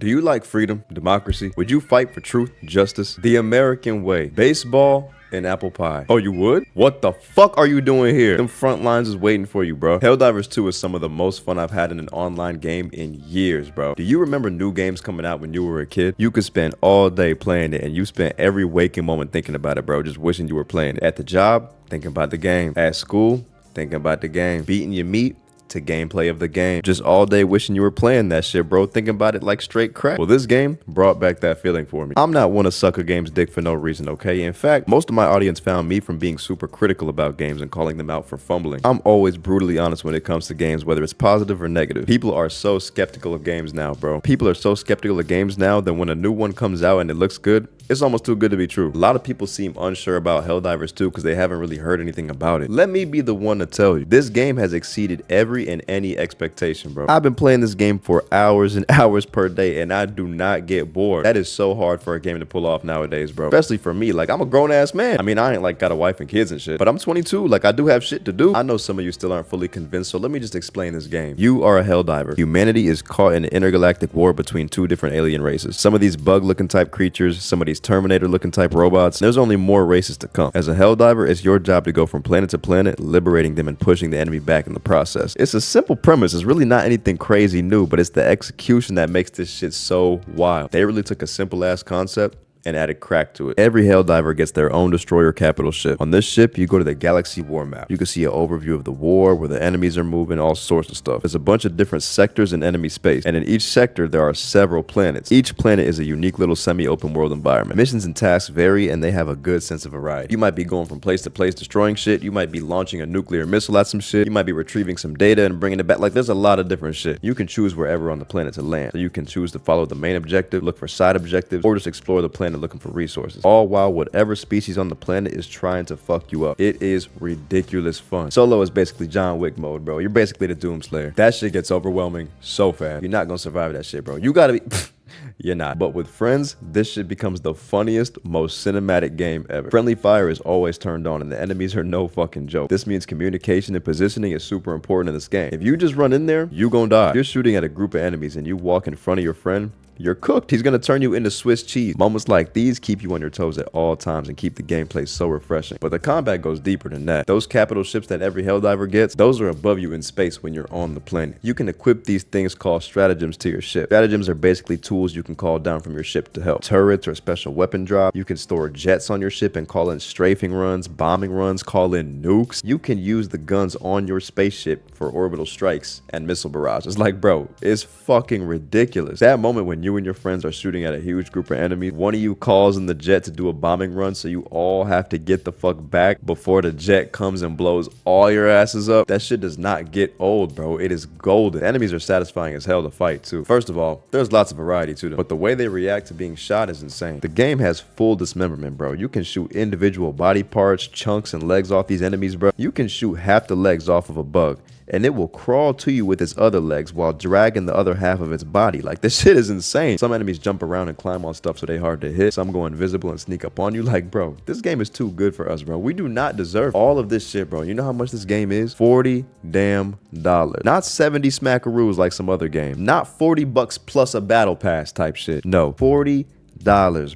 Do you like freedom, democracy? Would you fight for truth, justice, the American way, baseball, and apple pie? Oh, you would? What the fuck are you doing here? Them front lines is waiting for you, bro. Helldivers 2 is some of the most fun I've had in an online game in years, bro. Do you remember new games coming out when you were a kid? You could spend all day playing it, and you spent every waking moment thinking about it, bro, just wishing you were playing it. At the job, thinking about the game. At school, thinking about the game. Beating your meat to gameplay of the game. Just all day wishing you were playing that shit, bro. Thinking about it like straight crack. Well, this game brought back that feeling for me. I'm not one to suck a game's dick for no reason, okay? In fact, most of my audience found me from being super critical about games and calling them out for fumbling. I'm always brutally honest when it comes to games, whether it's positive or negative. People are so skeptical of games now, bro. People are so skeptical of games now that when a new one comes out and it looks good, it's almost too good to be true. A lot of people seem unsure about Helldivers 2 because they haven't really heard anything about it. Let me be the one to tell you, this game has exceeded every and any expectation, bro. I've been playing this game for hours and hours per day, and I do not get bored. That is so hard for a game to pull off nowadays, bro. Especially for me. Like, I'm a grown-ass man. I mean, I ain't like got a wife and kids and shit, but I'm 22. Like, I do have shit to do. I know some of you still aren't fully convinced, so let me just explain this game. You are a Helldiver. Humanity is caught in an intergalactic war between two different alien races. Some of these bug-looking type creatures, some of these Terminator-looking type robots. There's only more races to come. As a Helldiver, it's your job to go from planet to planet, liberating them and pushing the enemy back in the process. It's a simple premise. It's really not anything crazy new, but it's the execution that makes this shit so wild. They really took a simple ass concept and added crack to it. Every Helldiver gets their own destroyer capital ship. On this ship, you go to the Galaxy War map. You can see an overview of the war, where the enemies are moving, all sorts of stuff. There's a bunch of different sectors in enemy space, and in each sector, there are several planets. Each planet is a unique little semi-open world environment. Missions and tasks vary, and they have a good sense of variety. You might be going from place to place destroying shit. You might be launching a nuclear missile at some shit. You might be retrieving some data and bringing it back. Like, there's a lot of different shit. You can choose wherever on the planet to land. So you can choose to follow the main objective, look for side objectives, or just explore the planet looking for resources, all while whatever species on the planet is trying to fuck you up. It is ridiculous fun. Solo is basically John Wick mode, bro. You're basically the Doomslayer. That shit gets overwhelming so fast. You're not gonna survive that shit, bro. You gotta be You're not. But with friends, this shit becomes the funniest, most cinematic game ever. Friendly fire is always turned on, and the enemies are no fucking joke. This means communication and positioning is super important in this game. If you just run in there, you gonna die. If you're shooting at a group of enemies and you walk in front of your friend, you're cooked. He's gonna turn you into Swiss cheese. Moments like these keep you on your toes at all times and keep the gameplay so refreshing. But the combat goes deeper than that. Those capital ships that every Helldiver gets, those are above you in space when you're on the planet. You can equip these things called stratagems to your ship. Stratagems are basically tools you can call down from your ship to help. Turrets or special weapon drop. You can store jets on your ship and call in strafing runs, bombing runs, call in nukes. You can use the guns on your spaceship for orbital strikes and missile barrages. Like, bro, it's fucking ridiculous. That moment when you and your friends are shooting at a huge group of enemies, one of you calls in the jet to do a bombing run, so you all have to get the fuck back before the jet comes and blows all your asses up. That shit does not get old, bro. It is golden. The enemies are satisfying as hell to fight too. First of all, there's lots of variety to them, but the way they react to being shot is insane. The game has full dismemberment, bro. You can shoot individual body parts, chunks, and legs off these enemies, bro. You can shoot half the legs off of a bug, and it will crawl to you with its other legs while dragging the other half of its body. Like, this shit is insane. Some enemies jump around and climb on stuff so they hard to hit. Some go invisible and sneak up on you. Like, bro, this game is too good for us, bro. We do not deserve all of this shit, bro. You know how much this game is? $40 damn. Not 70 smackaroos like some other game. Not $40 plus a battle pass type shit. No, $40,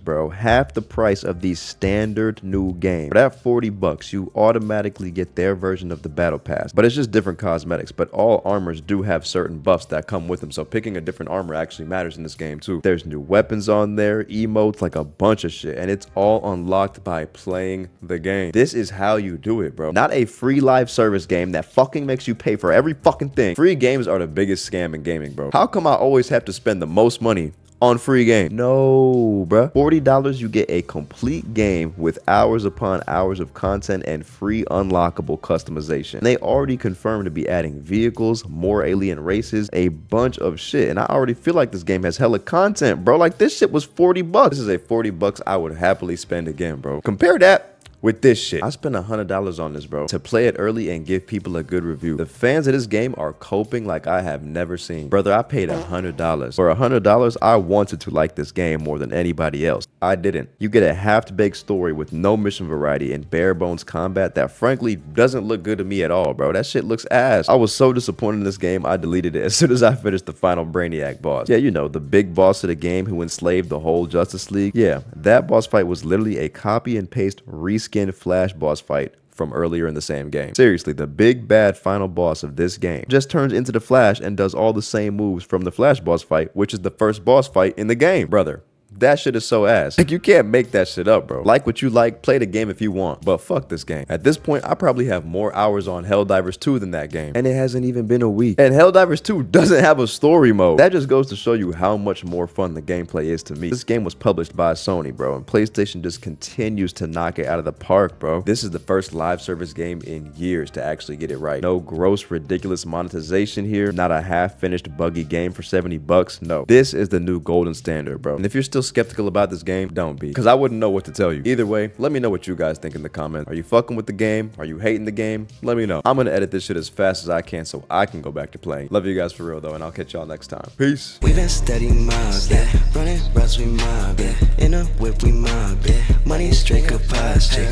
bro. Half the price of the standard new game. For that $40, you automatically get their version of the battle pass, but it's just different cosmetics. But all armors do have certain buffs that come with them, so picking a different armor actually matters in this game too. There's new weapons on there, emotes, like a bunch of shit, and it's all unlocked by playing the game. This is how you do it, bro. Not a free live service game that fucking makes you pay for every fucking thing. Free games are the biggest scam in gaming, bro. How come I always have to spend the most money on free game? No, bruh. $40, you get a complete game with hours upon hours of content and free unlockable customization. And they already confirmed to be adding vehicles, more alien races, a bunch of shit. And I already feel like this game has hella content, bro. Like, this shit was $40. This is a $40 I would happily spend again, bro. Compare that with this shit. I spent $100 on this, bro, to play it early and give people a good review. The fans of this game are coping like I have never seen. Brother, I paid $100. For $100, I wanted to like this game more than anybody else. I didn't. You get a half-baked story with no mission variety and bare bones combat that frankly doesn't look good to me at all, bro. That shit looks ass. I was so disappointed in this game, I deleted it as soon as I finished the final Brainiac boss. Yeah, you know, the big boss of the game who enslaved the whole Justice League. Yeah, that boss fight was literally a copy and paste reskin Flash boss fight from earlier in the same game. Seriously, the big bad final boss of this game just turns into the Flash and does all the same moves from the Flash boss fight, which is the first boss fight in the game. Brother, that shit is so ass. Like, you can't make that shit up, bro. Like what you like, play the game if you want, but fuck this game. At this point, I probably have more hours on Helldivers 2 than that game, and it hasn't even been a week. And Helldivers 2 doesn't have a story mode. That just goes to show you how much more fun the gameplay is to me. This game was published by Sony, bro, and PlayStation just continues to knock it out of the park, bro. This is the first live service game in years to actually get it right. No gross, ridiculous monetization here. Not a half-finished buggy game for $70. No, this is the new golden standard, bro. And if you're still skeptical about this game, don't be, because I wouldn't know what to tell you. Either way, let me know what you guys think in the comments. Are you fucking with the game? Are you hating the game? Let me know. I'm gonna edit this shit as fast as I can so I can go back to playing. Love you guys for real though, and I'll catch y'all next time. Peace. We been steady mob, yeah. Running routes, we mob, yeah. In a whip, we mob, yeah. Money straight capacity.